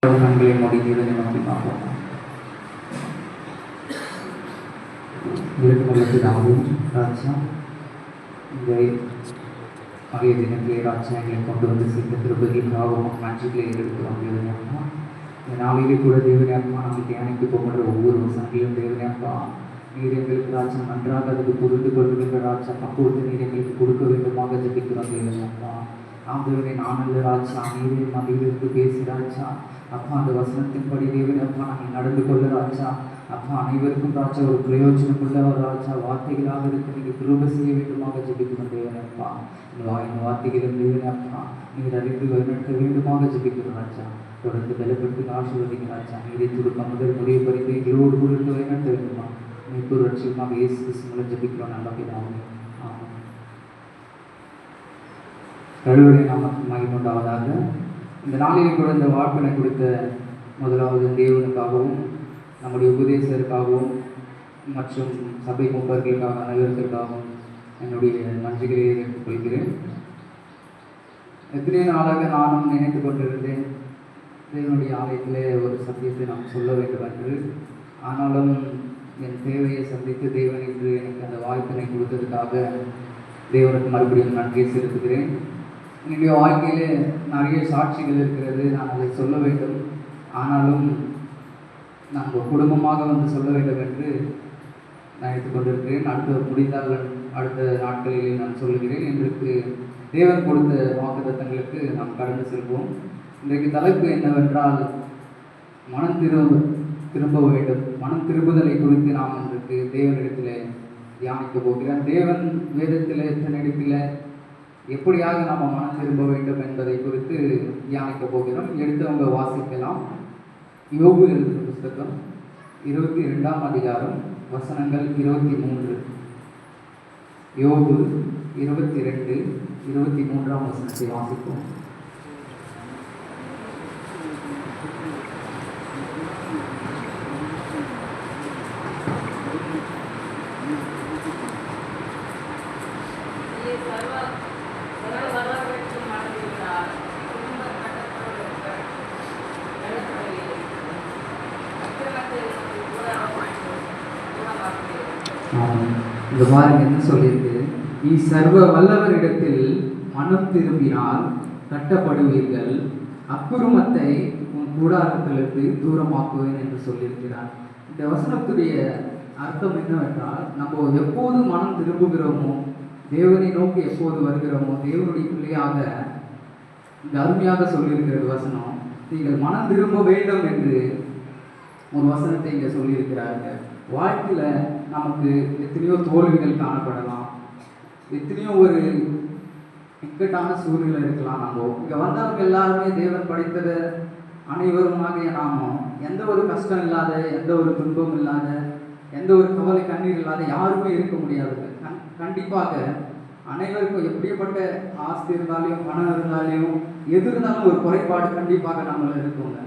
கண்களை மூடி தேவனை நோக்கி பார்ப்போம். பிதாவும் ராஜா, இந்த அவைய தினத்திலே ராஜா எங்களை கொண்டு வந்து சேர்ந்த திருப்பதிக்காகவும் நன்றிகளை எடுக்கிறோம். தேவனே அப்பா, இந்த நாளிலே கூட தேவனே அப்பா, நாங்கள் தியானித்து போகின்ற ஒவ்வொரு வசனங்களையும் தேவனே அப்பா, நீர் எங்களுக்கு ராஜா நன்றாக அதுக்கு புரிந்து கொள்கின்ற ராஜா பக்குவத்தை நீர் எங்களுக்கு கொடுக்க வேண்டுமாக ஜெபிக்கிறோம். தேவனே அப்பா, ஆண்டவரே நானல்ல ராஜா, நீரே மதியிலிருந்து பேசி ராஜா அப்பா, அந்த வசனத்தின்படி தேவனே அப்பா நாங்கள் நடந்து கொள்ள ராஜா அப்பா, அனைவருக்கும் ராஜா ஒரு பிரயோஜனமுள்ள ஒரு ராஜா வார்த்தைகளாக இருக்கு நீங்கள் கிருபை செய்ய வேண்டுமாக ஜெபிக்கிறோம். தேவனே அப்பா, இந்த வார்த்தைகளும் தேவனே அப்பா நீங்கள் அறிந்து வழிநடத்த வேண்டுமாக ஜெபிக்கிறோம். ராஜா தொடர்ந்து பலப்பட்டு ஆசீர்வதிங்க ராஜா. நீரை துடுக்க முதல் முடிவு பறித்து எங்களோடு கூட இருந்து வழிநடத்த வேண்டுமா மீட்பு ரட்சியமாக இயேசு கிறிஸ்து மூலம் ஜெபிக்கிறோம். நல்ல பிதாவே, ஆமென். கடவுளை நமக்கு மகிமையுண்டாவதாக. இந்த நாளிலே கூட இந்த வார்ப்பினை கொடுத்த முதலாவது தேவனுக்காகவும் நம்முடைய உபதேசருக்காகவும் மற்றும் சபை மூப்பர்களுக்காக அனைவருக்காகவும் என்னுடைய நன்றிகளை எடுத்துக் கொள்கிறேன். எத்தனை நாளாக நானும் நினைத்து கொண்டிருந்தேன் தேவனுடைய ஆலயத்திலே ஒரு சத்தியத்தை நாம் சொல்ல வேண்டும் என்று. ஆனாலும் என் தேவையை சந்தித்து தேவன் என்று எனக்கு அந்த வாய்ப்பினை கொடுத்ததுக்காக தேவனுக்கு மறுபடியும் நன்றியை செலுத்துகிறேன். என்னுடைய வாழ்க்கையிலே நிறைய சாட்சிகள் இருக்கிறது, நான் அதை சொல்ல வேண்டும். ஆனாலும் நாங்கள் குடும்பமாக வந்து சொல்ல வேண்டும் என்று நினைத்து கொண்டிருக்கிறேன். அடுத்த நாட்களில் நான் சொல்லுகிறேன். இன்றைக்கு தேவன் கொடுத்த வாக்குத்தத்தங்களுக்கு நாம் கடந்து செல்வோம். இன்றைக்கு தலைப்பு என்னவென்றால் மனம் திரும்ப வேண்டும். மனம் திரும்புதலை குறித்து நாம் இன்றைக்கு தேவனிடத்தில் தியானிக்க போகிறோம். தேவன் வேதத்தில் எத்தனை இடத்தில் எப்படியாக நாம் மனம் திரும்ப வேண்டும் என்பதை குறித்து தியானிக்க போகிறோம். எடுத்தவங்க வாசிக்கலாம். யோபு எழுதின புஸ்தகம் 22ஆம் அதிகாரம் வசனங்கள் 23. யோபு 22, 23ஆம் வசனத்தை வாசிப்போம். இந்த பாருங்க என்ன சொல்லியிருக்கு. நீ சர்வ வல்லவரிடத்தில் மனம் திரும்பினால் கட்டப்படுவீர்கள், அக்குருமத்தை உன் கூடாரத்திலிருந்து தூரமாக்குவேன் என்று சொல்லியிருக்கிறார். இந்த வசனத்துடைய அர்த்தம் என்னவென்றால், நம்ம எப்போது மனம் திரும்புகிறோமோ, தேவனை நோக்கி எப்போது வருகிறோமோ, தேவனுடைய பிள்ளையாக இந்த அருமையாக சொல்லியிருக்கிறது வசனம். நீங்கள் மனம் திரும்ப வேண்டும் என்று ஒரு வசனத்தை இங்கே சொல்லியிருக்கிறார்கள். வாழ்க்கையில் நமக்கு எத்தனையோ தோல்விகள் காணப்படலாம், எத்தனையோ ஒரு இக்கட்டான சூழ்நிலை இருக்கலாம். நம்ம இங்கே வந்தவங்க எல்லாருமே தேவன் படைத்தத அனைவருமாக நாம எந்த ஒரு கஷ்டம் இல்லாத, எந்த ஒரு துன்பம் இல்லாத, எந்த ஒரு கவலை கண்ணீர் இல்லாத யாருமே இருக்க முடியாது. கண்டிப்பாக அனைவருக்கும் எப்படிப்பட்ட ஆஸ்தி இருந்தாலையும் பணம் இருந்தாலையும் எது இருந்தாலும் ஒரு குறைபாடு கண்டிப்பாக நம்மள இருக்குங்க.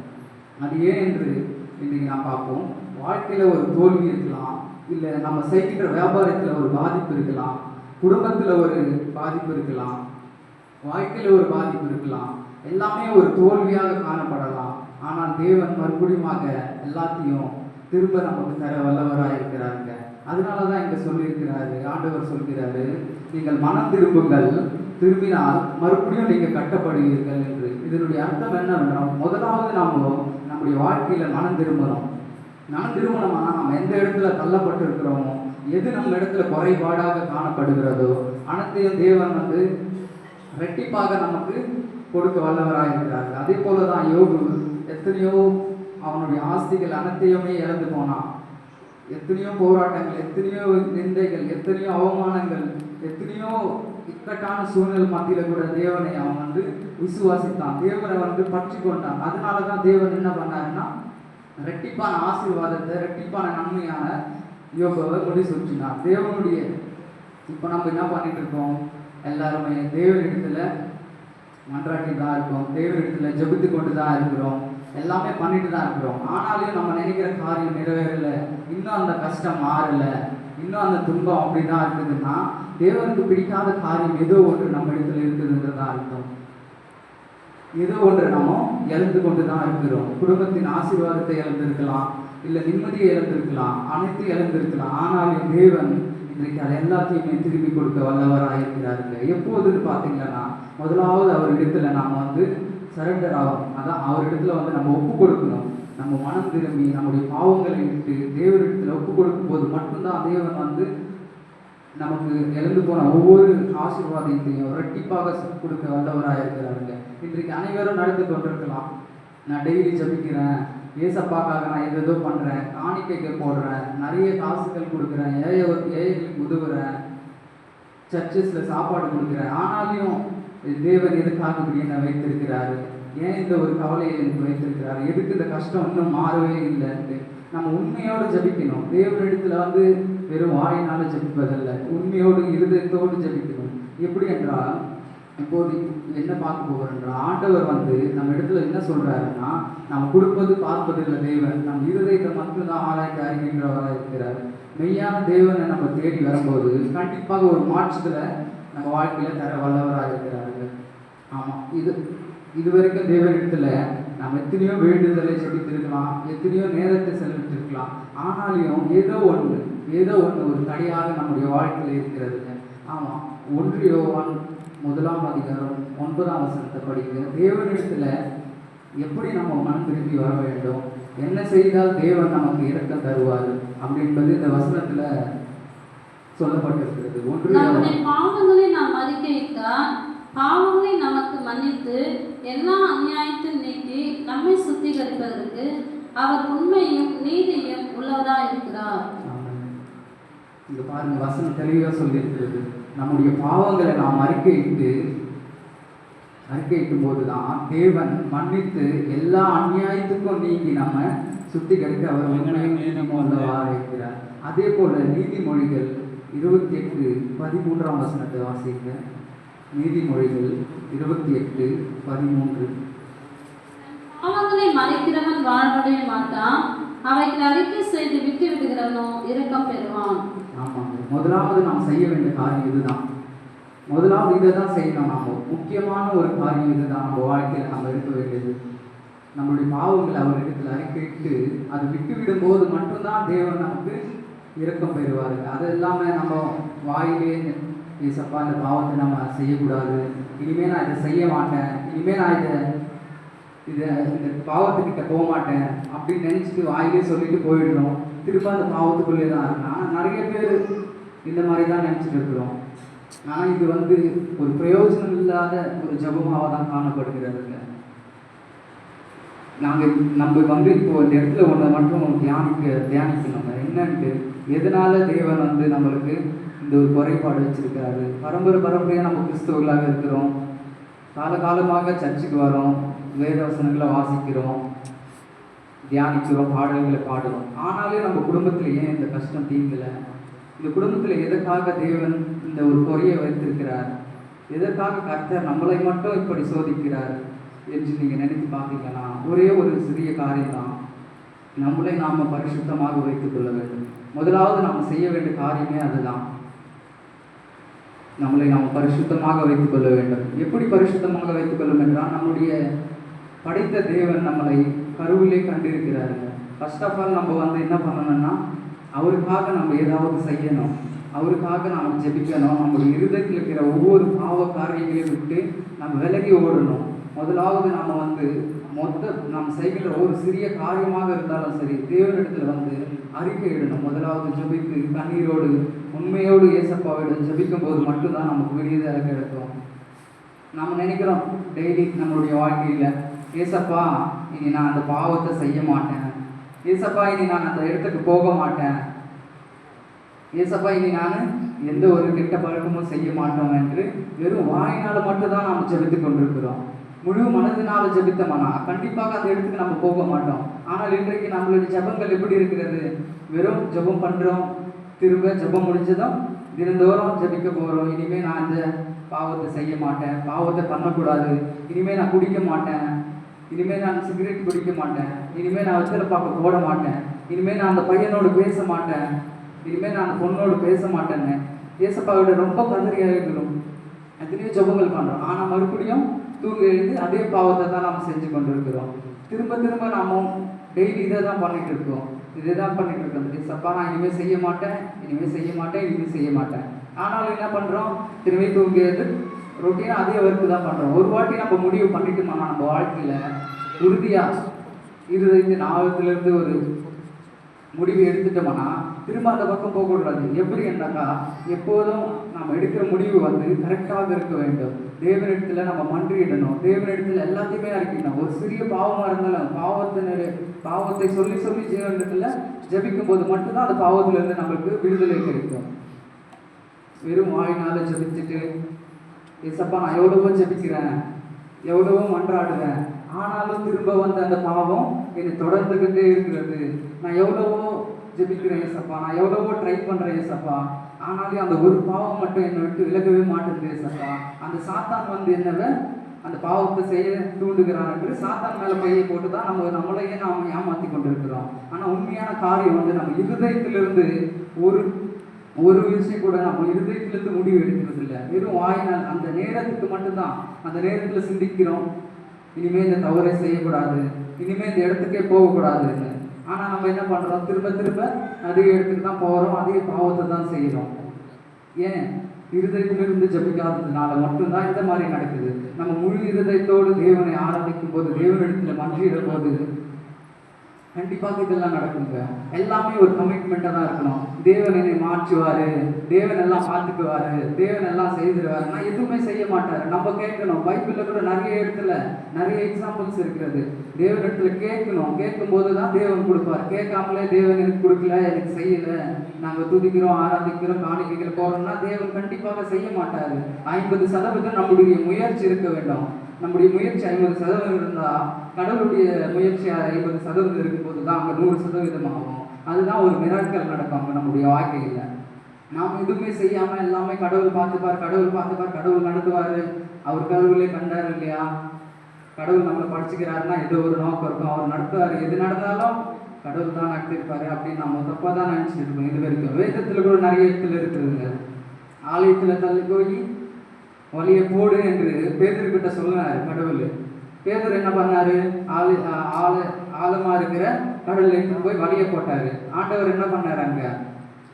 அது ஏன் என்று இன்றைக்கு நாம் பார்ப்போம். வாழ்க்கையில் ஒரு தோல்வி இருக்கலாம், இல்லை நம்ம செய்கின்ற வியாபாரத்தில் ஒரு பாதிப்பு இருக்கலாம், குடும்பத்தில் ஒரு பாதிப்பு இருக்கலாம், வாழ்க்கையில் ஒரு பாதிப்பு இருக்கலாம். எல்லாமே ஒரு தோல்வியாக காணப்படலாம். ஆனால் தேவன் மறுபடியுமாக எல்லாத்தையும் திரும்ப நமக்கு தர வல்லவராக இருக்கிறாருங்க. அதனால தான் இங்கே சொல்லியிருக்கிறாரு, ஆண்டவர் சொல்கிறாரு, நீங்கள் மனம் திரும்புங்கள், திரும்பினால் மறுபடியும் நீங்கள் கட்டப்படுவீர்கள் என்று. இதனுடைய அர்த்தம் என்னவென்றால், முதலாவது நம்முடைய வாழ்க்கையில் மனம் திரும்பணும். மனம் திரும்பணும்னா நம்ம எந்த இடத்துல தள்ளப்பட்டு இருக்கிறோமோ, எது நம்ம இடத்துல குறைபாடாக காணப்படுகிறதோ அனைத்தையும் தேவன் வந்து ரெட்டிப்பாக நமக்கு கொடுக்க வல்லவராக இருக்கிறார்கள். அதே போல தான் யோபு எத்தனையோ அவனுடைய ஆஸ்திகள் அனைத்தையுமே இழந்து போனான். எத்தனையோ போராட்டங்கள், எத்தனையோ நிந்தைகள், எத்தனையோ அவமானங்கள், எத்தனையோ இக்கட்டான சூழ்நிலை மத்தியில் கூட தேவனை அவன் வந்து விசுவாசித்தான், தேவனை வந்து பற்றி கொண்டான். அதனால தான் தேவன் என்ன பண்ணாருன்னா ரெட்டிப்பான ஆசீர்வாதத்தை, ரெட்டிப்பான நன்மையான யோபுவை முடி சுற்றினார். தேவனுடைய இப்போ நம்ம என்ன பண்ணிட்டு இருக்கோம், எல்லாருமே தேவனிடத்துல மன்றாட்டி தான் இருக்கோம், தேவனிடத்துல ஜெபித்து கொண்டு தான் இருக்கிறோம், எல்லாமே பண்ணிட்டு தான் இருக்கிறோம். ஆனாலும் நம்ம நினைக்கிற காரியம் நிறைவேறலை, இன்னும் அந்த கஷ்டம் மாறலை, இன்னும் அந்த துன்பம் அப்படி தான் இருக்குதுன்னா தேவனுக்கு பிடிக்காத காரியம் ஏதோ ஒன்று நம்ம இடத்துல இருக்குதுன்றதான் அர்த்தம். ஏதோ ஒன்று நம்ம இழந்து கொண்டு தான் இருக்கிறோம். குடும்பத்தின் ஆசீர்வாதத்தை இழந்திருக்கலாம், இல்லை நிம்மதியை இழந்திருக்கலாம், அனைத்தையும் இழந்திருக்கலாம். ஆனாலும் தேவன் இன்றைக்கு அதை எல்லாத்தையுமே திருப்பி கொடுக்க வல்லவராக இருக்கிறாருங்க. எப்போதுன்னு பார்த்தீங்கன்னா, முதலாவது அவர் இடத்துல நாம் வந்து சரண்டர் ஆகும். அதான் அவர் இடத்துல வந்து நம்ம ஒப்பு கொடுக்கணும். நம்ம மனம் திரும்பி நம்முடைய பாவங்களை விட்டு தேவனிடத்தில் ஒப்பு கொடுக்கும் போது மட்டும்தான் தேவன் வந்து நமக்கு இழந்து போன ஒவ்வொரு ஆசீர்வாதத்தையும் இரட்டிப்பாக கொடுக்க வல்லவராக இருக்கிறாருங்க. இன்றைக்கு அனைவரும் நடந்து கொண்டிருக்கலாம். நான் டெய்லி ஜபிக்கிறேன், ஏசப்பாக்காக நான் எதோ பண்ணுறேன், காணிக்கைக்கு போடுறேன், நிறைய காசுகள் கொடுக்குறேன், ஏழைகளுக்கு உதவுறேன், சர்ச்சஸில் சாப்பாடு கொடுக்குறேன். ஆனாலும் தேவன் எதுக்காக இப்படி என்ன வைத்திருக்கிறாரு, ஏன் இந்த ஒரு கவலையை எனக்கு வைத்திருக்கிறாரு, எதுக்கு இந்த கஷ்டம் இன்னும் மாறவே இல்லைன்ட்டு நம்ம உண்மையோடு ஜபிக்கணும். தேவனிடத்தில் வந்து வெறும் வாயினால ஜபிப்பதல்ல, உண்மையோடு இருதயத்தோடு ஜபிக்கணும். எப்படி என்றால், இப்போது என்ன பார்க்க போகிறோம் என்றால், ஆண்டவர் வந்து நம்ம இடத்துல என்ன சொல்றாருன்னா, நம்ம கொடுப்பது பார்ப்பது இல்லை தேவன், நம்ம இருதயத்தை மட்டும்தான் ஆராய்ச்சி அறிகின்றவராக இருக்கிறார். மெய்யான தேவனை நம்ம தேடி வரும்போது கண்டிப்பாக ஒரு மாற்றத்துல நம்ம வாழ்க்கையில தர வல்லவராக இருக்கிறார்கள். ஆமாம், இது வரைக்கும் தேவனிடத்துல நம்ம எத்தனையோ வேண்டுதலை ஜபித்திருக்கலாம், எத்தனையோ நேரத்தை செலவிட்டிருக்கலாம். ஆனாலும் ஏதோ ஒன்று ஒரு தடையாக நம்முடைய வாழ்க்கையில் இருக்கிறதுங்க. ஆமாம், 1 யோவான் 1:9 படிக்க, தேவனிடத்துல எப்படி நம்ம மனம் திரும்பி வர வேண்டும், என்ன செய்தால் தேவன் நமக்கு இரக்கம் தருவார் அப்படின்றது இந்த வசனத்துல சொல்லப்பட்டிருக்கிறது. நம்முடைய பாவங்களை நாம் அறிக்கையிட்டால் பாவங்களை நமக்கு மன்னித்து எல்லா அநியாயத்தையும் நீக்கி நம்மை சுத்திகரிப்பதற்கு அவர் உண்மையும் நீதியும் உள்ளவராக இருக்கிறார். இங்க பாருங்க, வசனம் தெளிவாக சொல்லியிருக்கிறது. நம்முடைய பாவங்களை நாம் அறிக்கையிட்டும் போதுதான் தேவன் மன்னித்து எல்லா அநியாயத்துக்கும் நீங்கி நம்ம சுத்திகரிக்க அவர் உண்மையும் நீதியும் உள்ளவராக இருக்கிறார். அதே போல நீதிமொழிகள் 28:13 வாசிக்க. நீதிமொழிகள் 28:13. பாவங்களை மறைக்கிறவன் வாழ்வடைய மாட்டான், அவைகளை அறிக்கை செய்து விட்டு விடுகிறவனோ இரக்கம் பெறுவான். ஆமாங்க, முதலாவது நாம் செய்ய வேண்டிய காரியம் இதுதான். முதலாவது இதை தான் செய்யணும். நாம முக்கியமான ஒரு காரியம் இதுதான். நம்ம வாழ்க்கையில் நம்ம எடுக்க வேண்டியது, நம்மளுடைய பாவங்களை அவரிடத்தில் அறிக்கையிட்டு அது விட்டு விடும் போது மட்டும்தான் தேவன் நமக்கு இரக்கம் பெறுவாருங்க. அது இல்லாமல் நம்ம வாயிலே ஏசப்பா இந்த பாவத்தை நம்ம செய்யக்கூடாது, இனிமேல் நான் இதை செய்ய மாட்டேன், இனிமேல் நான் இந்த பாவத்துக்கிட்ட போக மாட்டேன் அப்படின்னு நினச்சிட்டு வாயிலே சொல்லிட்டு போயிடுறோம். திரும்ப அந்த பாவத்துக்குள்ளே தான் இருக்கு. ஆனால் நிறைய பேர் இந்த மாதிரி தான் நினச்சிட்டு இருக்கிறோம். ஆனால் இது வந்து ஒரு பிரயோஜனம் இல்லாத ஒரு ஜபமாக தான் காணப்படுகிறதுங்க. நம்ம வந்து இப்போ இந்த இடத்துல ஒன்றை மட்டும் தியானிக்கணும். என்னன்ட்டு, எதனால தேவன் வந்து நம்மளுக்கு இந்த ஒரு குறைபாடு வச்சிருக்கிறாரு. பரம்பரையாக நம்ம கிறிஸ்தவர்களாக இருக்கிறோம், காலகாலமாக சர்ச்சுக்கு வரோம், வேத வசனங்களை வாசிக்கிறோம், தியானிக்கிறோம், பாடல்களை பாடுறோம். ஆனாலே நம்ம குடும்பத்தில் ஏன் இந்த கஷ்டம் தீங்கலை? இந்த குடும்பத்தில் எதற்காக தேவன் இந்த ஒரு குறையை வைத்திருக்கிறார்? எதற்காக கர்த்தர் நம்மளை மட்டும் இப்படி சோதிக்கிறார் என்று நீங்கள் நினைத்து பார்த்தீங்கன்னா, ஒரே ஒரு சிறிய காரியம் தான். நம்மளை நாம் பரிசுத்தமாக வைத்துக் கொள்ள வேண்டும். முதலாவது நாம் செய்ய வேண்டிய காரியமே அதுதான். நம்மளை நாம் பரிசுத்தமாக வைத்துக் கொள்ள வேண்டும். எப்படி பரிசுத்தமாக வைத்துக் கொள்ளும் என்றால், நம்முடைய படைத்த தேவன் நம்மளை கருவிலே கண்டிருக்கிறாருங்க. ஃபர்ஸ்ட் ஆஃப் ஆல் நம்ம வந்து என்ன பண்ணணும்னா, அவருக்காக நம்ம ஏதாவது செய்யணும், அவருக்காக நாம் ஜெபிக்கணும். நம்முடைய இருதயத்தில் இருக்கிற ஒவ்வொரு பாவ காரியங்களையும் விட்டு நம்ம விலகி ஓடணும். முதலாவது நம்ம வந்து நாம் செய்கின்ற ஒரு சிறிய காரியமாக இருந்தாலும் சரி, தேவனிடத்தில் வந்து அறிக்கையிடணும். முதலாவது ஜெபித்து கண்ணீரோடு உண்மையோடு ஏசப்பாவிடம் ஜெபிக்கும் போது மட்டும்தான் நமக்கு விடுதலை கிடைக்கும். நாம் நினைக்கிறோம் டெய்லி நம்மளுடைய வாழ்க்கையில், ஏசப்பா இனி நான் அந்த பாவத்தை செய்ய மாட்டேன், ஏசப்பா இனி நான் அந்த இடத்துக்கு போக மாட்டேன், ஏசப்பா இனி நான் எந்த ஒரு கெட்ட பழக்கமும் செய்ய மாட்டோம் என்று வெறும் வாயினால் மட்டும்தான் நாம் ஜெபித்து கொண்டிருக்கிறோம். முழு மனதினால் ஜெபித்தோம்னா கண்டிப்பாக அந்த இடத்துக்கு நம்ம போக மாட்டோம். ஆனால் இன்றைக்கு நம்மளுடைய ஜெபங்கள் எப்படி இருக்கிறது? வெறும் ஜெபம் பண்ணுறோம், திரும்ப ஜெபம் முடிஞ்சதும் தினந்தோறும் ஜெபிக்க போகிறோம். இனிமேல் நான் அந்த பாவத்தை செய்ய மாட்டேன், பாவத்தை பண்ணக்கூடாது, இனிமேல் நான் குடிக்க மாட்டேன், இனிமேல் நான் சிகரெட் குடிக்க மாட்டேன், இனிமேல் நான் வெத்தலை பார்க்க போட மாட்டேன், இனிமேல் நான் அந்த பையனோடு பேச மாட்டேன், இனிமேல் நான் அந்த பொண்ணோடு பேச மாட்டேன்னு ஏசப்பாவோட ரொம்ப கதறியாக இருக்கிறோம். எத்தனையோ ஜெபங்கள் பண்ணுறோம். ஆனால் மறுபடியும் தூங்கி எழுந்து அதே பாவத்தை தான் நாம் செஞ்சு கொண்டு இருக்கிறோம். திரும்ப திரும்ப நாம டெய்லி இதை தான் பண்ணிட்டு இருக்கோம். இதை தான் பண்ணிட்டு இருக்கோம். ஏசப்பா நான் இனிமேல் செய்ய மாட்டேன், இனிமேல் செய்ய மாட்டேன், இனிமேல் செய்ய மாட்டேன். ஆனாலும் என்ன பண்ணுறோம், திரும்பி தூங்கி எழுந்து ரொட்டீனாக அதே ஒர்க்கு தான் பண்ணுறோம். ஒரு வாட்டி நம்ம முடிவு பண்ணிட்டோம்னா நம்ம வாழ்க்கையில் உறுதியாக இருதயத்தின் ஆழத்திலிருந்து ஒரு முடிவு எடுத்துட்டோம்னா திரும்ப அந்த பக்கம் போகக்கூடாது. எப்படி என்னக்கா எப்போதும் நம்ம எடுக்கிற முடிவு கரெக்டாக இருக்க வேண்டும். தேவனிடத்தில் நம்ம மன்றிடணும், தேவனிடத்தில் எல்லாத்தையுமே அறிக்கணும். ஒரு சிறிய பாவமாக இருந்தாலும் பாவத்தை சொல்லி சொல்லி தேவனிடத்தில் ஜபிக்கும் போது மட்டும்தான் அந்த பாவத்திலிருந்து நம்மளுக்கு விடுதலை கிடைக்கும். வெறும் வாயினால ஜபிச்சுட்டு ஏசப்பா நான் எவ்வளவோ ஜபிக்கிறேன், எவ்வளவோ மன்றாடுவேன், ஆனாலும் திரும்ப அந்த பாவம் என்னை தொடர்ந்துகிட்டே இருக்கிறது. நான் எவ்வளவோ ஜெபிக்கிறேன் ஏசப்பா, நான் எவ்வளவோ ட்ரை பண்ணுறேன் ஏசப்பா, ஆனாலும் அந்த ஒரு பாவம் மட்டும் என்னை விட்டு விலகவே மாட்டேங்குது ஏசப்பா. அந்த சாத்தான் என்னவை அந்த பாவத்தை செய்ய தூண்டுகிறான் என்று சாத்தான் மேலே கையை போட்டு தான் நம்மளையே நாம் ஏமாற்றி கொண்டு இருக்கிறோம். ஆனால் உண்மையான காரியம் நம்ம இருதயத்திலிருந்து ஒரு விஷயம் கூட நம்ம இருதயத்திலிருந்து முடிவு எடுக்கிறது இல்லை. வெறும் வாயினால் அந்த நேரத்துக்கு மட்டும்தான் அந்த நேரத்தில் சிந்திக்கிறோம், இனிமேல் இந்த தவறை செய்யக்கூடாது, இனிமேல் இந்த இடத்துக்கே போகக்கூடாதுன்னு. ஆனால் நம்ம என்ன பண்ணுறோம், திரும்ப திரும்ப அதே இடத்துக்கு தான் போகிறோம், அதே பாவத்தை தான் செய்கிறோம். ஏன் இருதயத்திலிருந்து ஜபிக்காததுனால மட்டும்தான் இந்த மாதிரி நடக்குது. நம்ம முழு இருதயத்தோடு தேவனை ஆராதிக்கும் போது, தேவனிடத்தில் மன்றிடும் போது கண்டிப்பாக இதெல்லாம் நடக்குங்க. எல்லாமே ஒரு கமிட்மெண்ட்டாக தான் இருக்கணும். தேவன் என்னை மாற்றுவார், தேவன் எல்லாம் பார்த்துக்குவார், தேவன் எல்லாம் செய்திருவார். நான் எதுவுமே செய்ய மாட்டார். நம்ம கேட்கணும். பைபிளில் கூட நிறைய இடத்துல நிறைய எக்ஸாம்பிள்ஸ் இருக்கிறது. தேவனிடத்துல கேட்கணும், கேட்கும்போது தான் தேவன் கொடுப்பார். கேட்காமலே தேவன் எனக்கு கொடுக்கல, எனக்கு செய்யலை, நாங்கள் துதிக்கிறோம், ஆராதிக்கிறோம், காணிக்கைகள் போகிறோம்னா தேவன் கண்டிப்பாக செய்ய மாட்டார். 50% நம்முடைய முயற்சி இருக்க வேண்டும். நம்முடைய முயற்சி 50% இருந்தால் கடவுளுடைய முயற்சி 50% இருக்கும்போது தான் அங்கே 100% ஆகும். அதுதான் ஒரு மிராக்கிள் நடக்கும் அங்கே நம்முடைய வாழ்க்கையில். நாம் எதுவுமே செய்யாமல் எல்லாமே கடவுள் பார்த்துப்பார், கடவுள் பார்த்துப்பார், கடவுள் நடத்துவார். அவர் கடவுளே கண்டார் இல்லையா? கடவுள் நம்மளை படிச்சுக்கிறாருன்னா ஏதோ ஒரு நோக்கம் இருக்கும், அவர் நடத்துவார். எது நடந்தாலும் கடவுள் தான் நடத்திருப்பாரு அப்படின்னு நம்ம தப்பாக தான் நினச்சிட்டு இருக்கோம். இது வரைக்கும் வேதத்தில் கூட நிறைய இடத்துல இருக்குதுங்க. ஆலயத்தில் தள்ளி போய் வழியை போடு என்று பேதர்கிட்ட சொன்னார் கடவுள். பேதர் என்ன பண்ணாரு, ஆழமா இருக்கிற கடல்ல எடுத்து போய் வழியை போட்டாரு. ஆண்டவர் என்ன பண்ணாரு, அங்க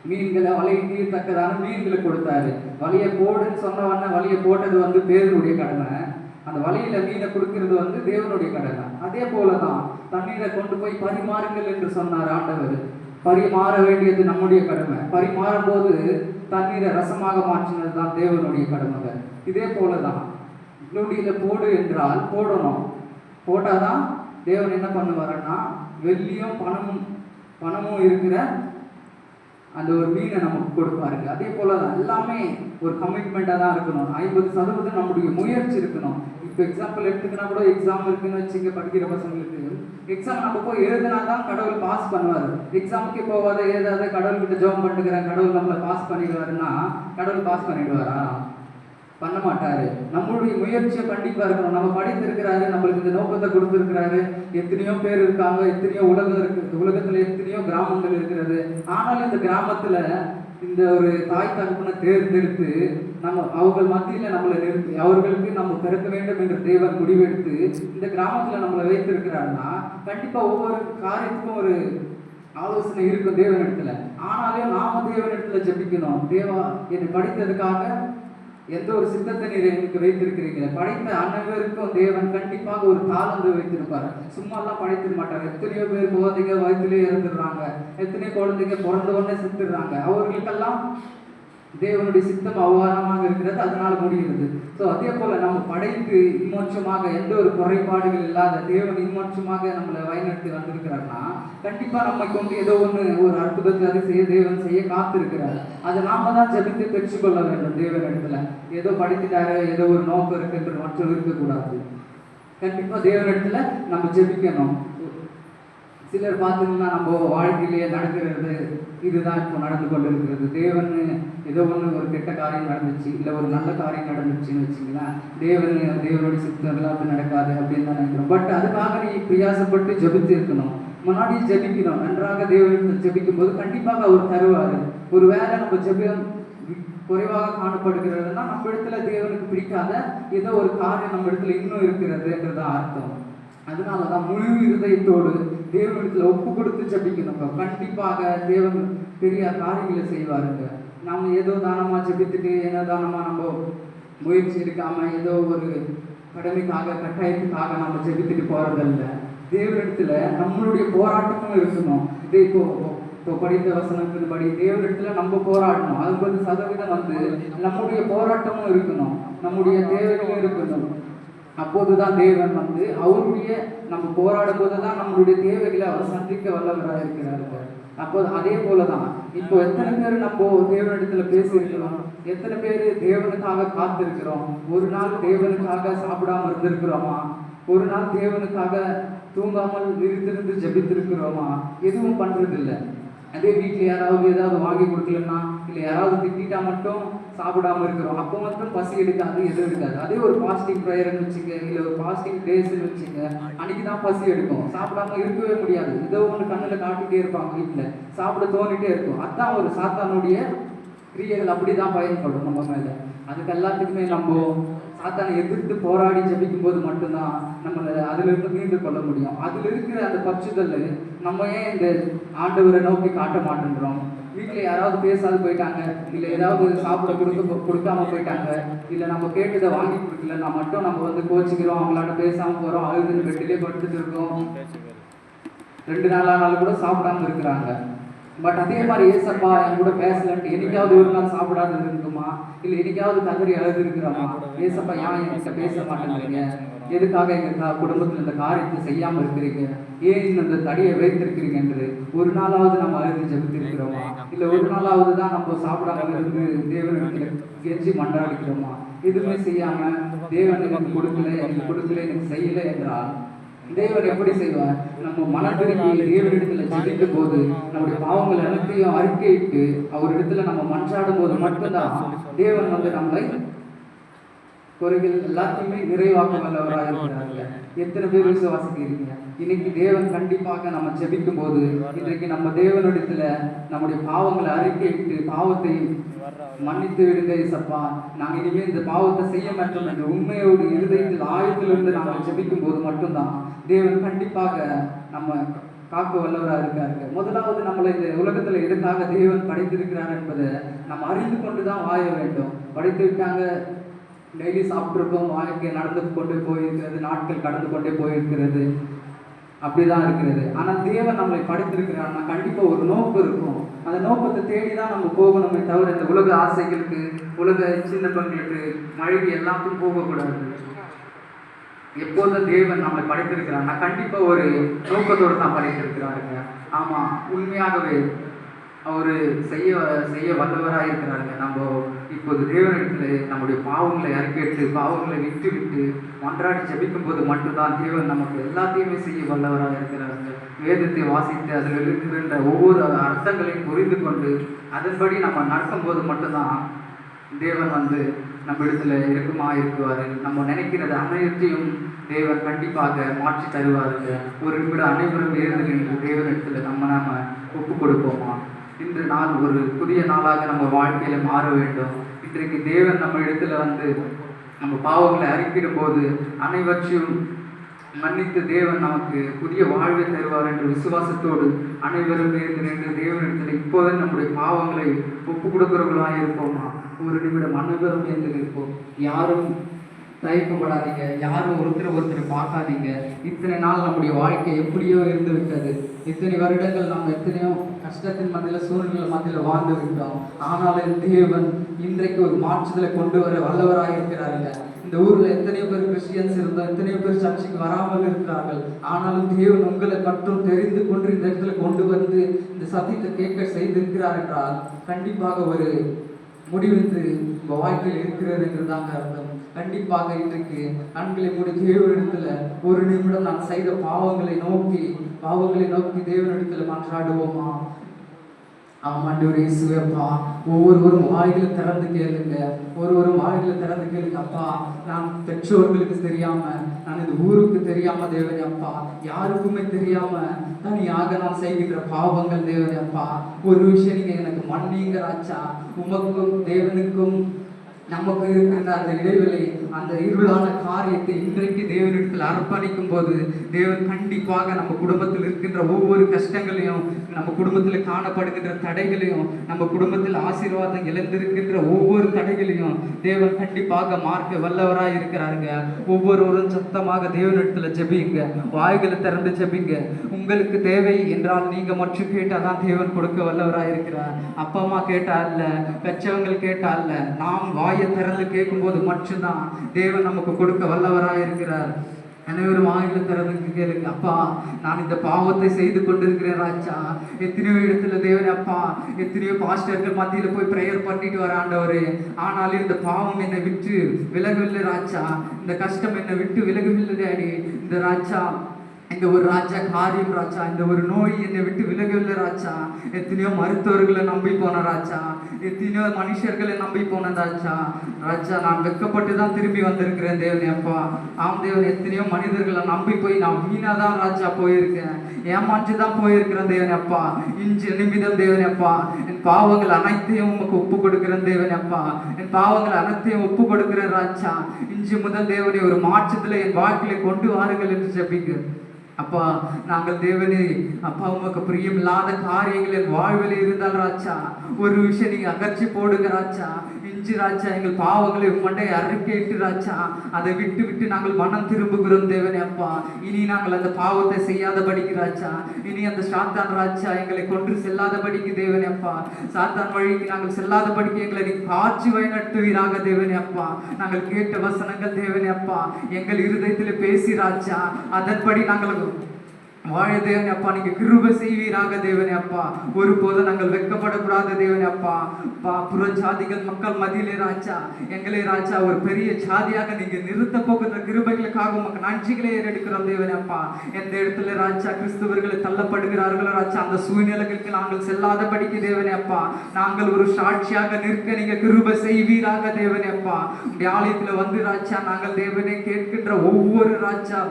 மீன்களை வலையை தீர்த்தக்கதான மீன்களை கொடுத்தாரு. வழியை போடுன்னு சொன்ன வழியை போட்டது பேதருடைய கடமை. அந்த வழியில மீனை கொடுக்கிறது தேவனுடைய கடமை. அதே போலதான் தண்ணீரை கொண்டு போய் பரிமாறுங்கள் என்று சொன்னார் ஆண்டவர். பரிமாற வேண்டியது நம்முடைய கடமை. பரிமாறும் போது தண்ணீரை ரசமாக மாற்றினது தான் தேவனுடைய கடமை. இதே போலதான் நொடியில போடு என்றால் போடணும். போட்டாதான் தேவன் என்ன பண்ணுவாருன்னா வெள்ளியும் பணமும் இருக்கிற அந்த ஒரு மீனை நமக்கு கொடுப்பாருங்க. அதே போலதான் எல்லாமே ஒரு கமிட்மெண்ட்டாக தான் இருக்கணும். 50% நம்முடைய முயற்சி இருக்கணும். இப்போ எக்ஸாம்பிள் எடுத்துக்கினா கூட எக்ஸாம் இருக்குன்னு வச்சுங்க, படிக்கிற பசங்களுக்கு எக்ஸாம் நம்ம போய் எழுதினா தான் கடவுள் பாஸ் பண்ணுவார். எக்ஸாமுக்கே போகாத எழுதாத கடவுள்கிட்ட ஜெபம் பண்ணிக்கிறேன் கடவுள் நம்மளை பாஸ் பண்ணிடுவாருன்னா கடவுள் பாஸ் பண்ணிடுவாரா? பண்ண மாட்டாரு. நம்மளுடைய முயற்சியை கண்டிப்பா இருக்கணும். நம்ம படித்திருக்கிறாரு, நம்மளுக்கு இந்த நோக்கத்தை கொடுத்திருக்கிறாரு. எத்தனையோ பேர் இருக்காங்க, எத்தனையோ உலகம் இருக்கு, உலகத்துல எத்தனையோ கிராமங்கள் இருக்கிறது. ஆனாலும் இந்த கிராமத்துல இந்த ஒரு தாய் தகப்பனை தேர்ந்தெடுத்து அவர்கள் மத்தியில நம்மளை நிறுத்தி அவர்களுக்கு நம்ம பிறக்க வேண்டும் என்று தேவன் முடிவெடுத்து இந்த கிராமத்துல நம்மளை வைத்திருக்கிறாருன்னா கண்டிப்பா ஒவ்வொரு காரியத்துக்கும் ஒரு ஆலோசனை இருக்கும் தேவனிடத்துல. ஆனாலும் நாம தேவனிடத்துல ஜெபிக்கணும். தேவா என்னை படித்ததுக்காக எந்த ஒரு சித்தத்தை நீர் எனக்கு வைத்திருக்கிறீங்க. படைத்த அனைவருக்கும் தேவன் கண்டிப்பாக ஒரு தாளந்து வைத்திருப்பார். சும்மா எல்லாம் படைத்திருக்க மாட்டார். எத்தனையோ பேர் குழந்தைங்க வயிற்றுலேயே இறந்துடுறாங்க, எத்தனையோ குழந்தைங்க பிறந்த உடனே செத்துடுறாங்க. அவர்களுக்கெல்லாம் தேவனுடைய சித்தம் அவ்வாறமாக இருக்கிறது, அதனால முடிகிறது. ஸோ அதே போல நம்ம படைத்து இம்மோட்சமாக எந்த ஒரு குறைபாடுகள் இல்லாத தேவன் இம்மோட்சமாக நம்மளை வழிநடத்தி வந்திருக்கிறார்னா கண்டிப்பா நம்ம கொண்டு ஏதோ ஒரு அற்புதத்தை அதிசய தேவன் செய்ய காத்திருக்கிறார். அதை நாம தான் ஜெபித்து பெற்றுக்கொள்ள வேண்டும். தேவன் இடத்துல ஏதோ படித்துட்டாரு, ஏதோ ஒரு நோக்கம் இருக்குன்ற மற்றொரு இருக்கக்கூடாது. கண்டிப்பா தேவன் இடத்துல நம்ம ஜெபிக்கணும். சிலர் பார்த்தீங்கன்னா நம்ம வாழ்க்கையிலேயே நடக்கிறது இதுதான் இப்போ நடந்து கொண்டு இருக்கிறது. தேவன் ஏதோ ஒரு கெட்ட காரியம் நடந்துச்சு, இல்லை ஒரு நல்ல காரியம் நடந்துச்சுன்னு வச்சுங்களேன், தேவனுடைய சித்தம் எல்லாத்தையும் நடக்காது அப்படின்னு தான் நினைக்கிறோம். பட் அதுக்காக நீ பிரயாசப்பட்டு ஜெபித்து இருக்கணும். முன்னாடி ஜெபிக்கணும். நன்றாக தேவனுக்கு ஜெபிக்கும் போது கண்டிப்பாக அவர் தருவார். ஒரு வேளை நம்ம குறைவாக காணப்படுகிறதுனா நம்ம இடத்துல தேவனுக்கு பிடிக்காத ஏதோ ஒரு காரியம் நம்ம இடத்துல இன்னும் இருக்கிறதுன்றதான் அர்த்தம். அதனாலதான் முழு இருதயத்தோடு தேவனிடத்துல ஒப்பு கொடுத்து ஜெபிக்கணும். கண்டிப்பாக தேவன் பெரிய காரியங்களை செய்வாருங்க. நம்ம ஏதோ தானமா ஜெபித்துட்டு ஏதோ தானமா நம்ம முயற்சி எடுக்காம ஏதோ ஒரு கடமைக்காக கட்டாயத்துக்காக நம்ம ஜெபித்துட்டு போறதில்ல. தேவனிடத்துல நம்மளுடைய போராட்டமும் இருக்கணும். இதே இப்போ படித்த வசனத்தின்படி தேவனிடத்துல நம்ம போராடணும். 60% நம்முடைய போராட்டமும் இருக்கணும், நம்முடைய தேவைகளும் இருக்கணும். அப்போதுதான் தேவன் அவருடைய நம்ம போராடும் போதுதான் நம்மளுடைய தேவைகளை அவர் சந்திக்க வல்லவராக இருக்கிறார்கள். அப்போது அதே போலதான் இப்போ எத்தனை பேர் நம்ம தேவனிடத்துல பேசியிருக்கிறோம், எத்தனை பேர் தேவனுக்காக காத்திருக்கிறோம், ஒரு நாள் தேவனுக்காக சாப்பிடாம இருந்திருக்கிறோமா, ஒரு நாள் தேவனுக்காக தூங்காமல் விரித்திருந்து ஜெபித்திருக்கிறோமா? எதுவும் பண்றது இல்லை. அதே வீட்டில் யாராவது ஏதாவது வாங்கி கொடுக்கலன்னா இல்லை யாராவது திட்டா மட்டும் சாப்பிடாம இருக்கிறோம். அப்போ மட்டும் பசி எடுக்காது, எதுவும் எடுக்காது. அதே ஒரு பாஸ்டிங் ப்ரேயர்னு வச்சுங்க, இல்லை ஒரு பாஸ்டிங் டேஸ்ன்னு வச்சுங்க, அன்னைக்கு தான் பசி எடுக்கும். சாப்பிடாம இருக்கவே முடியாது. ஏதோ ஒன்று கண்ணில் காட்டிகிட்டே இருப்பாங்க, வீட்டில் சாப்பிட தோணிட்டே இருக்கும். அதுதான் ஒரு சாத்தானுடைய கிரியைகள் அப்படிதான் பயன்படும் நம்ம மேலே. அதுக்கு எல்லாத்துக்குமே நம்ம சாத்தானை எதிர்த்து போராடி ஜெபிக்கும் போது மட்டும்தான் நம்மளை அதிலிருந்து மீண்டு கொள்ள முடியும். அதில் இருக்கிற அந்த பச்சுதல் நம்ம ஏன் இந்த ஆண்டவரை நோக்கி காட்ட மாட்டேன்றோம்? வீட்டில் யாராவது பேசாது போயிட்டாங்க, இல்லை ஏதாவது சாப்பிட கொடுக்காம போயிட்டாங்க, இல்லை நம்ம கேட்டதை வாங்கி கொடுக்கலன்னா மட்டும் நம்ம கோச்சிக்கிறோம், அவங்களாட்ட பேசாமல் போகிறோம், அழுதுன்னு பெட்டிலே படுத்துட்டு இருக்கோம். 2 நாளானாலும் கூட சாப்பிடாம இருக்கிறாங்க. பட் அதே மாதிரி ஏசப்பா என் கூட பேசலன்ட்டு என்னைக்காவது ஒரு நாள் சாப்பிடாது இருக்குமா, இல்லை என்னைக்காவது கதறி அழுது இருக்கிறோமா? ஏசப்பா ஏன் என்கிட்ட பேச மாட்டேங்கிறீங்க, எதுக்காக எங்கள் குடும்பத்தில் இந்த காரியத்தை செய்யாமல் இருக்கிறீங்க, ஏன் இந்த தடியை வைத்திருக்கிறீங்க என்று ஒரு நாளாவது நம்ம அழுது ஜெபித்திருக்கிறோமா? இல்லை ஒரு நாளாவது தான் நம்ம சாப்பிடாம இருந்து தேவனுக்கு கெஞ்சி மன்றாடிக்கிறோமா? எதுவுமே செய்யாம தேவன் எனக்கு கொடுக்கல, எனக்கு செய்யலை என்றால் தேவன் எப்படி செய்வார்? நம்ம மனதிரும்பி தேவனிடத்துல ஜெபிக்கும் போது நம்முடைய பாவங்கள் அனைத்தையும் அறிக்கையிட்டு அவரிடத்துல நம்ம மன்றாடும் போது மட்டும்தான் தேவன் நம்மளை குறைகள் எல்லாத்தையுமே நிறைவாக்க வல்லவராக இருக்கிறாங்க. எத்தனை பேர் விசுவாசிக்கிறீங்க? இன்னைக்கு தேவன் கண்டிப்பாக நம்ம ஜெபிக்கும் போது இன்றைக்கு நம்ம தேவனிடத்துல நம்முடைய பாவங்களை அறிக்கையிட்டு பாவத்தை மன்னித்து விடுங்க இயேசப்பா, நாங்கள் இனிமேல் இந்த பாவத்தை செய்ய மாட்டோம் என்ற உண்மையோடு இருதயத்தில் ஆயத்திலிருந்து நாங்கள் ஜெபிக்கும் போது மட்டும்தான் தேவன் கண்டிப்பாக நம்ம காக்க வல்லவராக இருக்காரு. முதலாவது நம்மளை இந்த உலகத்துல எதுக்காக தேவன் படைத்திருக்கிறார் என்பதை நம்ம அறிந்து கொண்டுதான் வாழ வேண்டும். படைத்து விட்டாங்க, டெய்லி சாப்பிட்ருக்கோம், வாழ்க்கை நடந்து கொண்டு போயிருக்கிறது, நாட்கள் கடந்து கொண்டே போயிருக்கிறது, அப்படிதான் இருக்கிறது. ஆனால் தேவன் நம்மளை படைத்திருக்கிறான்னா கண்டிப்பாக ஒரு நோக்கம் இருக்கும். அந்த நோக்கத்தை தேடிதான் நம்ம போகணுமே தவிர இந்த உலக ஆசைகளுக்கு, உலக சின்னங்களுக்கு, மழைக்கு எல்லாத்துக்கும் போகக்கூடாது. எப்போதும் தேவன் நம்மளை படைத்திருக்கிறான்னா கண்டிப்பாக ஒரு நோக்கத்தோடு தான் படைத்திருக்கிறாருங்க. ஆமாம், உண்மையாகவே அவர் செய்ய வல்லவராக இருக்கிறாருங்க. நம்ம இப்போது தேவனிடத்தில் நம்முடைய பாவங்களை அறிக்கையிட்டு பாவங்களை விட்டு மன்றாடி ஜெபிக்கும் போது மட்டும்தான் தேவன் நமக்கு எல்லாத்தையுமே செய்ய வல்லவராக இருக்கிறாருங்க. வேதத்தை வாசித்து அதில் இருக்கின்ற ஒவ்வொரு அர்த்தங்களையும் புரிந்து கொண்டு அதன்படி நம்ம நடக்கும்போது மட்டும்தான் தேவன் நம்ம இடத்துல இருக்குவார். நம்ம நினைக்கிறது அனைத்தையும் தேவன் கண்டிப்பாக மாற்றி தருவாருங்க. ஒரு நிமிடம் அனைவரும் எழுந்து நின்று தேவனிடத்தில் நாம ஒப்பு கொடுப்போமா? இன்று நாள் ஒரு புதிய நாளாக நம்ம வாழ்க்கையில மாற வேண்டும். இன்றைக்கு தேவன் நம்ம இடத்துல நம்ம பாவங்களை அறிக்கிடும் போது அனைவற்றையும் மன்னித்து தேவன் நமக்கு புதிய வாழ்வை தருவார் என்ற விசுவாசத்தோடு அனைவரும் நின்று தேவனிடத்தில் இப்போது நம்முடைய பாவங்களை ஒப்பு கொடுக்கிறவர்களாக இருப்போமா? ஒரு நிமிடம் அனைவரும் இருப்போம். யாரும் தயக்கப்படாதீங்க, யாரும் ஒருத்தர் பார்க்காதீங்க. இத்தனை நாள் நம்முடைய வாழ்க்கை எப்படியோ இருந்து விட்டது. இத்தனை வருடங்கள் நம்ம எத்தனையோ கஷ்டத்தின் மத்தியில் சூழ்நிலை மத்தியில் வாழ்ந்து விட்டோம். ஆனாலும் தேவன் இன்றைக்கு ஒரு மாற்றுதலை கொண்டு வர வல்லவராக இருக்கிறாருங்க. இந்த ஊர்ல எத்தனையோ பேர் கிறிஸ்டியன்ஸ் இருந்தால் எத்தனையோ பேர் சர்ச்சைக்கு வராமல் இருக்கிறார்கள். ஆனாலும் தேவன் உங்களை மட்டும் தெரிந்து கொண்டு இந்த இடத்துல கொண்டு வந்து இந்த சத்தியத்தை கேட்க செய்திருக்கிறார் என்றால் கண்டிப்பாக ஒரு முடிவென்று உங்கள் வாழ்க்கையில் இருக்கிறது என்றுதாங்க அர்த்தம். கண்டிப்பாக இன்றைக்கு கண்களை மூடி தேவனிடத்துல ஒரு நிமிடம் நான் செய்த பாவங்களை நோக்கி தேவனிடத்துல மன்றாடுவோமா? ஆமாண்டவர் இயேசுவே அப்பா, ஒவ்வொருவரும் வாயில திறந்து கேளுங்க, ஒருவரும் வாயில திறந்து கேளுங்க அப்பா. நான் பெற்றோர்களுக்கு தெரியாம, நான் இந்த ஊருக்கு தெரியாம தேவனே அப்பா, யாருக்குமே தெரியாம தனியாக நான் செய்கின்ற பாவங்கள் தேவனே அப்பா, ஒரு விஷயம் நீங்க எனக்கு மன்னிங்க ராஜா. உமக்கும் தேவனுக்கும் நமக்கு இருக்கின்ற அந்த இடைவெளி, அந்த இருளான காரியத்தை இன்றைக்கு தேவனிடத்தில் அர்ப்பணிக்கும் போது தேவன் கண்டிப்பாக நம்ம குடும்பத்தில் இருக்கின்ற ஒவ்வொரு கஷ்டங்களையும், நம்ம குடும்பத்தில் காணப்படுகின்ற தடைகளையும், நம்ம குடும்பத்தில் ஆசீர்வாதம் இழந்திருக்கின்ற ஒவ்வொரு தடைகளையும் தேவன் கண்டிப்பாக மார்க்க வல்லவராய் இருக்கிறாருங்க. ஒவ்வொருவரும் சத்தமாக தேவனிடத்தில் ஜெபிங்க, வாய்களை திறந்து ஜெபிங்க. உங்களுக்கு தேவை என்றால் நீங்க மட்டும் கேட்டாதான் தேவன் கொடுக்க வல்லவராய் இருக்கிறார். அப்பா அம்மா கேட்டா இல்ல, பெற்றவங்க கேட்டா இல்ல, நாம் வாயை திறந்து கேட்கும் போது மட்டும்தான் தேவன் நமக்கு கொடுக்க வல்லவராய் இருக்கிறார். அனைவரும் வாயில திறந்து கேளுங்க. அப்பா, நான் இந்த பாவத்தை செய்து கொண்டிருக்கிறேன் ராஜா. எத்தனையோ இடத்துல தேவனே அப்பா, எத்தனையோ பாஸ்டர்கள் மத்தியில போய் பிரேயர் பண்ணிட்டு வர ஆண்டவரே, ஆனாலும் இந்த பாவம் என்னை விட்டு விலகவில்லை ராஜா. இந்த கஷ்டம் என்னை விட்டு விலகவில்லை டாடி. இந்த ராஜா, இந்த ஒரு ராஜா காரியம் ராஜா, இந்த ஒரு நோய் என்னை விட்டு விலகவில்லை ராஜா. எத்தனையோ மருத்துவர்களை நம்பி போன ராஜா, எத்தனையோ மனுஷர்களை நம்பி போன ராஜா. ராஜா, நான் வெட்கப்பட்டு தான் திரும்பி வந்திருக்கிறேன் தேவனே அப்பா. ஆம் தேவன், எத்தனையோ மனிதர்களை நம்பி போய் நான் வீணா தான் ராஜா போயிருக்கேன், ஏமாற்றி தான் போயிருக்கிறேன் தேவனே அப்பா. இன்று நிமிடம் தேவனே அப்பா, என் பாவங்கள் அனைத்தையும் உமக்கு ஒப்பு கொடுக்கிறேன் தேவனே அப்பா. என் பாவங்கள் அனைத்தையும் ஒப்பு கொடுக்கிறேன் ராஜா. இன்று முதல் தேவனே ஒரு மாற்றத்துல என் வாழ்க்கையை கொண்டு வாருங்கள் என்று ஜெபிங்க அப்பா. நாங்கள் தேவனே அப்பா, உமக்கு பிரியமில்லாத காரியங்கள் என் வாழ்வில் இருந்தால் ராஜா, ஒரு விஷயம் நீங்க அகற்றி போடுங்க ராஜா. இன்று ராஜா, எங்கள் பாவங்களை மண்டை அறிக்கையிட்டு ராஜா, அதை விட்டு விட்டு நாங்கள் மனம் திரும்புகிறோம் தேவனே அப்பா. இனி நாங்கள் அந்த பாவத்தை செய்யாத படிக்கு ராஜா, இனி அந்த சாத்தான் ராஜா எங்களை கொன்று செல்லாத படிக்கு தேவனே அப்பா. சாத்தான் வழிக்கு நாங்கள் செல்லாத படிக்கு எங்களை நீ காட்சி வழிநடத்துவீராக தேவனே அப்பா. நாங்கள் கேட்ட வசனங்கள் தேவனே அப்பா எங்கள் இருதயத்தில் பேசி ராஜா, அதன்படி நாங்கள் வாழ தேவனே அப்பா. நீங்க கிருபை செய்வீராக தேவனே அப்பா. ஒருபோது நாங்கள் வெட்கப்படக்கூடாது தேவனே அப்பா. புற ஜாதிகள் மக்கள் மத்தியிலே ராஜா, எங்களை ராஜா ஒரு பெரிய ஜாதியாக நீங்க நிறுத்த போகிற கிருபைகளுக்காக உமக்கு நன்றிகளை ஏறெடுக்கிறோம் தேவனே அப்பா. எந்த இடத்துல ராஜா கிறிஸ்துவர்களை தள்ளப்படுகிறார்களோ ராஜா, அந்த சூழ்நிலைகளுக்கு நாங்கள் செல்லாதபடிக்கு தேவனே அப்பா, நாங்கள் ஒரு சாட்சியாக நிற்க நீங்க கிருபை செய்வீராக தேவனே அப்பா. உடைய ஆலயத்துல வந்து ராஜா, நாங்கள் தேவனே கேட்கின்ற ஒவ்வொரு ராஜா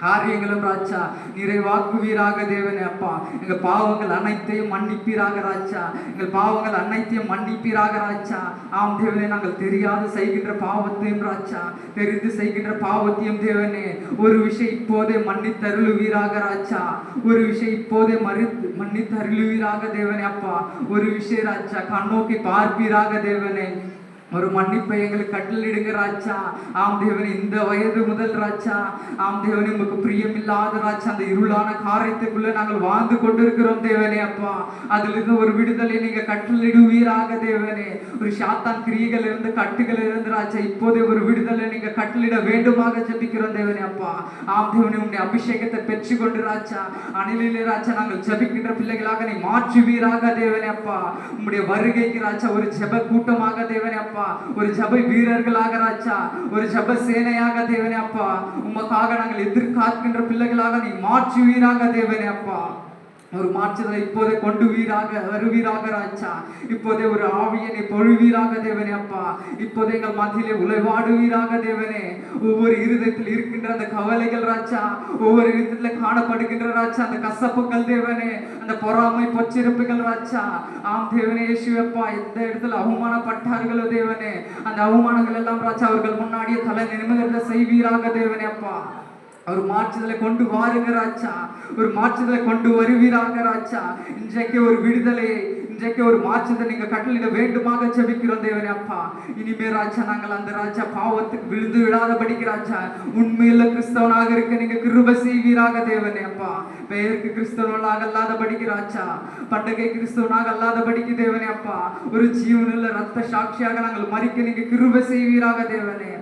காரியங்களும் ராஜா நிறைவாக்குவீராக தேவனே அப்பா. எங்கள் பாவங்கள் அனைத்தையும் மன்னிப்பீராக ராஜா, எங்கள் பாவங்கள் அனைத்தையும் மன்னிப்பீராக ராஜா. ஆம் தேவனே, நாங்கள் தெரியாது செய்கின்ற பாவத்தையும் ராஜா, தெரிந்து செய்கின்ற பாவத்தையும் தேவனே ஒரு விஷயம் இப்போதே மன்னித்தருளுவீராக ராஜா. ஒரு விஷயம் இப்போதே மன்னித்தருளுவீராக தேவனே அப்பா. ஒரு விஷயம் ராஜா கண்ணோக்கி பார்ப்பீராக தேவனே. ஒரு மன்னிப்பை எங்களுக்கு கட்டளிடுங்க ராஜா. ஆம் தேவனே, இந்த வயது முதல் ராஜா, ஆம் தேவனே, உங்களுக்கு பிரியமில்லாத ராஜா அந்த இருளான காரியத்துக்குள்ள நாங்கள் வாழ்ந்து கொண்டிருக்கிறோம் தேவனே அப்பா. அதிலிருந்து ஒரு விடுதலை நீங்க கட்டளிடுவீராக தேவனே. ஒரு சாத்தான் கிரியைகள் இருந்து கட்டுகள் இருந்து ராஜா இப்போதே ஒரு விடுதலை நீங்க கட்டளிட வேண்டுமாக ஜெபிக்கிறோம் தேவனே அப்பா. ஆம் தேவனே, உங்களுடைய அபிஷேகத்தை பெற்றுக்கொண்டு ராஜா அணிலே ராஜா நாங்கள் ஜெபிக்கின்ற பிள்ளைகளாக நீ மாற்றுவீராக தேவனே அப்பா. உங்களுடைய வருகைக்கு ராஜா ஒரு ஜெப கூட்டமாக தேவனே அப்பா, ஒரு ஜப வீரர்களாக ராஜா, ஒரு ஜப சேனையாக தேவனே அப்பா, உமக்காக நாங்கள் எதிர்காக்கின்ற பிள்ளைகளாக நீ மாற்றுவீராக தேவனே அப்பா. ஒரு மாற்றத்தை இப்போதே கொண்டு வருவீராக ராஜா. இப்போதே ஒரு ஆவியனை பொழுவீராக தேவனே அப்பா. இப்போதே எங்கள் மத்தியிலே உழைவாடுவீராக தேவனே. ஒவ்வொரு இருதயத்தில் இருக்கின்ற அந்த கவலைகள் ராஜா, ஒவ்வொரு இருதயத்துல காணப்படுகின்ற ராஜா அந்த கசப்புகள் தேவனே, அந்த பொறாமை பொச்சிருப்புகள் ராஜா, ஆம் தேவனே இயேசுவப்பா, எந்த இடத்துல அவமானப்பட்டார்களோ தேவனே, அந்த அவமானங்கள் எல்லாம் ராஜா அவர்கள் முன்னாடியே தலை நிமிர்ந்த செய்வீராக தேவனே அப்பா. ஒரு மாற்றுதலை கொண்டு வாருங்க ராஜா, ஒரு மாற்றுதலை கொண்டு வருவீராக ராஜா. இன்றைக்கு ஒரு விடுதலை, இன்றைக்கு ஒரு மாற்றத்தை நீங்க கட்டளிட வேண்டுமாக ஜெபிக்கிறோம் தேவனே அப்பா. இனிமே ராஜா நாங்கள் அந்த ராஜா பாவத்துக்கு விழுந்து விடாதபடிக்கு ராஜா உண்மையில கிறிஸ்தவனாக இருக்க நீங்க கிருபை செய்வீராக தேவனே அப்பா. பெயருக்கு கிறிஸ்தவனாக அல்லாதபடிக்கு ராஜா, பண்டகை கிறிஸ்தவனாக அல்லாதபடிக்கு தேவனே அப்பா, ஒரு ஜீவனுள்ள ரத்த சாட்சியாக நாங்கள் மறிக்க நீங்க கிருபை செய்வீராக தேவனே.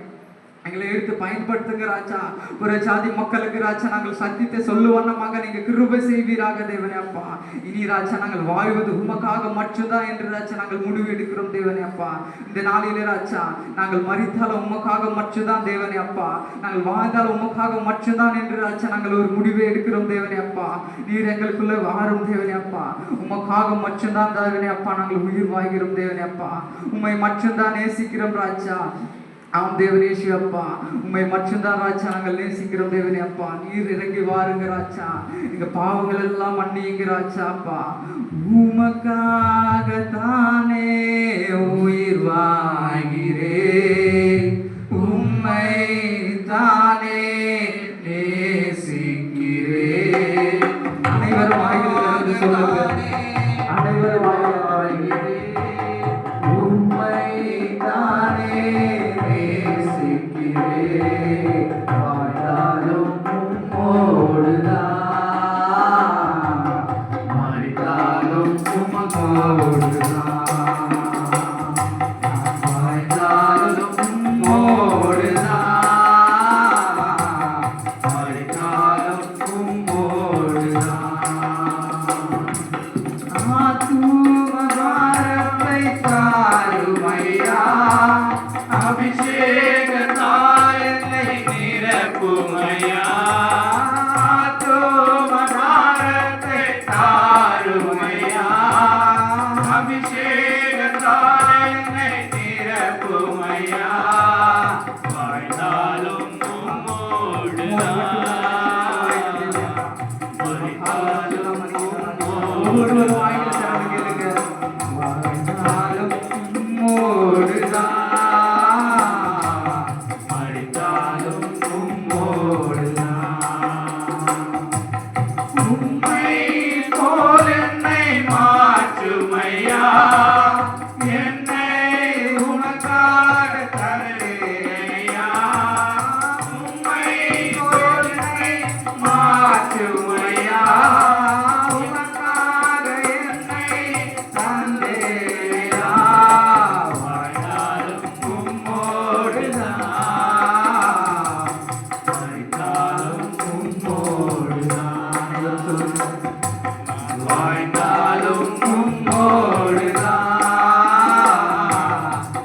எங்களை எடுத்து பயன்படுத்துங்க ராஜா. ஒரு ஜாதி மக்களுக்கு ராஜா நாங்கள் சத்தியத்தை சொல்லுவண்ணமாக நீங்க கிருபை செய்வீராக தேவனே அப்பா. இனி ராஜா நாங்கள் வாழ்வது உமக்காக மட்டும்தான் என்று ராஜா நாங்கள் முடிவு எடுக்கிறோம் தேவனே அப்பா. இந்த நாளிலே ராஜா நாங்கள் மரித்தாலும் உமக்காக மட்டும்தான் தேவனே அப்பா, நாங்கள் வாழ்ந்தாலும் உமக்காக மட்டும்தான் என்று ராஜா நாங்கள் ஒரு முடிவை எடுக்கிறோம் தேவனே அப்பா. நீர் எங்களுக்குள்ள வாரும் தேவனே அப்பா, உமக்காக மட்டும்தான் தேவனே அப்பா நாங்கள் உயிர் வாழ்கிறோம் தேவனே அப்பா. உம்மை மட்டும்தான் நேசிக்கிறோம் ராஜா. ஆம் தேவனேஷு அப்பா, உண்மை மட்டும்தான் ராஜா நாங்கள் நேசிக்கிறோம் தேவனே அப்பா. நீர் இறங்கி வாருங்க ராஜா, எங்க பாவங்கள் எல்லாம் மன்னியுங்க ராஜா அப்பா. உமக்காக தானே உயிர் வாழ்கிறேன், உம்மை தானே நேசிக்கிறேன். அனைவரும் வாயிலிருந்து சொல்லுங்க, அனைவரும் வாயிலிருந்து உம்மை தானே வாழ்ந்தாலும் உம்மோடுதான், மரித்தாலும் உமக்கோடுதான், வாழ்ந்தாலும் உம்மோடுதான், மரித்தாலும் உம்மோடுதான். ஆத்துமபாரத்தை தாருமையா, அபிஷேகத்தால் என்னை நிரப்புமையா. ஆத்துமபாரத்தை தாருமையா, அபிஷேகத்தால் என்னை நிரப்புமையா. வாழ்ந்தாலும் உம்மோடுதான், மரித்தாலும் ஒவ்வொரு வாயில திறந்து கேளுங்க. வாழ்ந்தாலும் உம்மோடுதான், மரித்தாலும் உம்மோடுதான். உம்மை போல் என்னை மாற்றுமையா, என்னை உனக்காக தருவேனையா. உம்மை போல் என்னை மாற்றுமையா, உனக்காக என்னை தந்தேயா. வாழ்ந்தாலும் உம்மோடுதான், மரித்தாலும் உம்மோடுதான். வாழ்ந்தாலும் உம்மோடுதான்,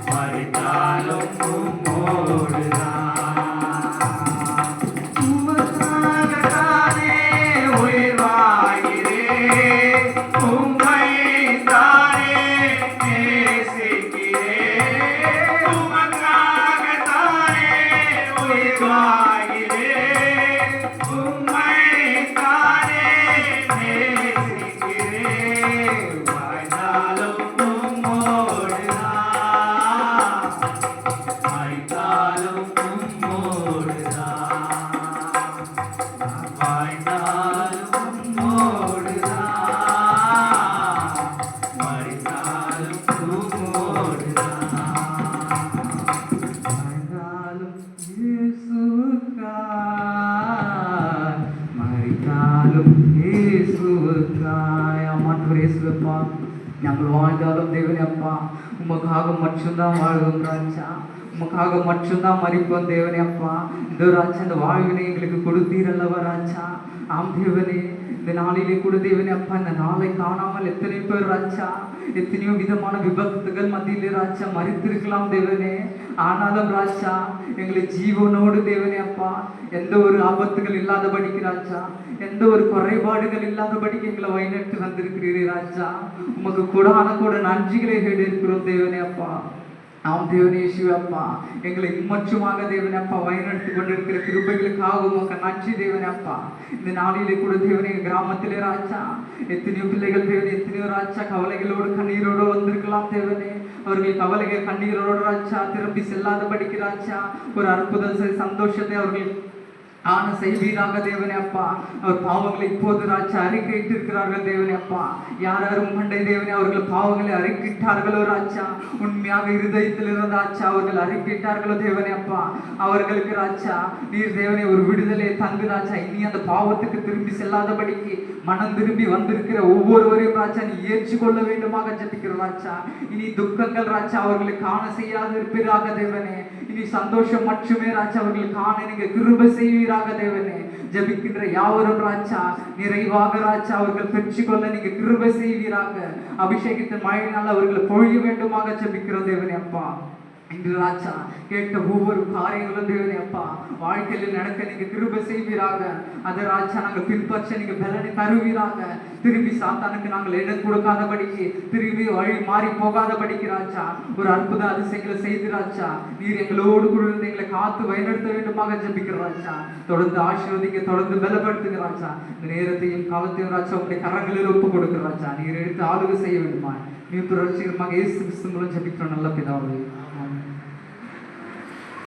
மரித்தாலும் உம்மோடுதான். உமக்காகத்தானே உயிர் வாழ்கிறேன், உம்மை தானே நேசிக்கிறேன். உமக்காகத்தானே உயிர் வாழ்கிறேன், உம்மை தானே நேசிக்கிறேன். வாழ்ந்தாலும் உம்மோடுதான், மரித்தாலும் உம்மோடுதான். வாழ்ந்தாலும் உம்மோடுதான், மரித்தாலும் உம்மோடுதான். வாழ்ந்தாலும் இயேசுவுக்காய், மரித்தாலும் இயேசுவுக்காய். ஆமாண்டவரே இயேசுவப்பா, நாங்கள் வாழ்ந்தாலும் தேவனே அப்பா உமக்காக மட்டும்தான் வாழ்வோம் ராஜா, உமக்காக மட்டும்தான் மரிப்போம் தேவனே அப்பா. இந்த ராஜா இந்த வாழ்வினை எங்களுக்கு கொடுத்தீரல்லவா ராஜா. ஆம் தேவனே, இந்த நாளிலே கூட தேவனே அப்பா இந்த நாளை காணாமல் எத்தனை பேர் ராஜா எத்தனையோ விதமான விபத்துகள் மத்தியிலே ராஜா மறித்திருக்கலாம் தேவனே. ஆனாலும் ராஜா எங்களை ஜீவனோடு தேவனே அப்பா எந்த ஒரு ஆபத்துகள் இல்லாதபடிக்கு ராஜா, எந்த ஒரு குறைபாடுகள் இல்லாதபடிக்கு எங்களை வழிநடத்தி வந்திருக்கிறீரே ராஜா. உமக்கு கூட நன்றிகளை இருக்கிறோம் தேவனே அப்பா. ஆம் தேவனே இயேசுவப்பா, எங்களை இம்மற்றுமாக தேவனே அப்பா வழிநடத்தி கொண்டிருக்கிற கிருபைகளுக்காக உமக்கு நன்றி தேவனே அப்பா. இந்த நாளிலே கூட தேவனே கிராமத்திலே ராஜா எத்தனையோ பிள்ளைகள் தேவனே, எத்தனையோ ராஜா கவலைகளோடு கண்ணீரோடு வந்திருக்கலாம் தேவனே. அவர்கள் கவலைகள் கண்ணீரோடு ராஜா திரும்பி செல்லாதபடிக்கு ராஜா ஒரு அற்புத சந்தோஷத்தை அவர்கள் ஆன செய்வீராக தேவனே அப்பா. அவர் பாவங்களை இப்போது ராஜா அறிக்கையிட்டு இருக்கிறார்கள் தேவனே அப்பா. யார் யாரும் கண்டை தேவனே அவர்கள் பாவங்களை அறிக்கையிட்டார்களோ ராஜா, உண்மையாக இருதயத்தில் இருந்த ராஜா அவர்கள் அறிக்கையிட்டார்களோ தேவனே அப்பா, அவர்களுக்கு ராஜா நீர் தேவனே ஒரு விடுதலை தந்து ராஜா இனி அந்த பாவத்துக்கு திரும்பி செல்லாதபடிக்கு மனம் திரும்பி வந்திருக்கிற ஒவ்வொருவரையும் ராஜா நீ ஏற்றுக்கொள்ள வேண்டுமாக ஜெபிக்கிறோம் ராஜா. இனி துக்கங்கள் ராஜா அவர்களை காண செய்யாது இருப்பீராக தேவனே. இனி சந்தோஷம் மட்டுமே ராஜா அவர்கள் காண நீங்க கிருபை செய்வீராக தேவனே. ஜபிக்கின்ற யாவரும் ராஜா நிறைவாக ராஜா அவர்கள் பெற்றுக்கொள்ள நீங்க கிருபை செய்வீராக. அபிஷேகத்தின் மழையினால் அவர்கள் பொழிய வேண்டுமாக ஜபிக்கிற தேவனே அப்பா. இன்று ராஜா கேட்ட ஒவ்வொரு காரியங்களும் தேவனே அப்பா வாழ்க்கையில் நடக்க நீங்க கிருபை செய்வீராக. அதை ராஜா நாங்கள் பின்பற்ற நீங்க பலனை தருவீராக. திரும்பி சாத்தானுக்கு நாங்கள் இடம் கொடுக்காதபடிக்கு, திரும்பி வழி மாறி போகாதபடிக்கு ராஜா ஒரு அற்புத அதிசயங்களை செய்து ராஜா நீர் எங்களோடு கூட இருந்து எங்களை காத்து வழிநடத்த வேண்டுமாக ஜபிக்கிற ராஜா. தொடர்ந்து ஆசீர்வதிங்க, தொடர்ந்து பலப்படுத்துங்க ராஜா. இந்த நேரத்தையும் காலத்தையும் ராஜா உங்களுடைய கரங்களில் ஒப்பு கொடுக்கிற ராஜா நீர் எடுத்து ஆளுகை செய்ய வேண்டுமா நீ தொடர்ச்சிகரமாக இயேசு கிறிஸ்து மூலம் ஜபிக்கிறோம் நல்ல பிதாவே.